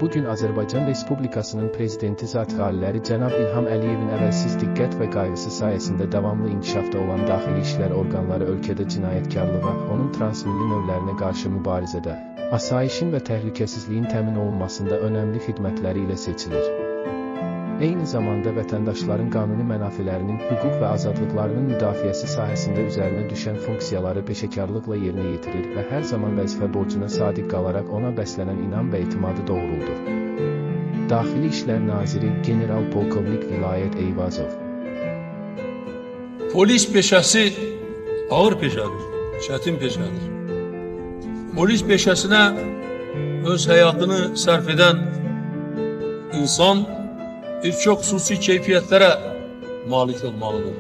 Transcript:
Bugün Azərbaycan Respublikasının Prezidenti Zat Aliləri Cənab İlham Əliyevin əvəzsiz diqqət və qayğısı sayəsində davamlı inkişafda olan daxili işlər orqanları ölkədə cinayətkarlığa, onun transmilli növlərinə qarşı mübarizədə, asayişin və təhlükəsizliyin təmin olunmasında önəmli xidmətləri ilə seçilir. Eyni zamanda vətəndaşların qanuni mənafelərinin, hüquq və azadlıqlarının müdafiəsi sahəsində üzərinə düşən funksiyaları peşəkarlıqla yerinə yetirir və hər zaman vəzifə borcuna sadiq qalaraq ona bəslənən inam və etimadı doğruldur. Daxili İşlər Naziri General-Polkovnik Vilayət Eyvazov. Polis peşəsi ağır peşədir, çətin peşədir. Polis peşəsinə öz həyatını sərf edən insan bir çox xüsusi keyfiyyətlərə malik olmalıdır.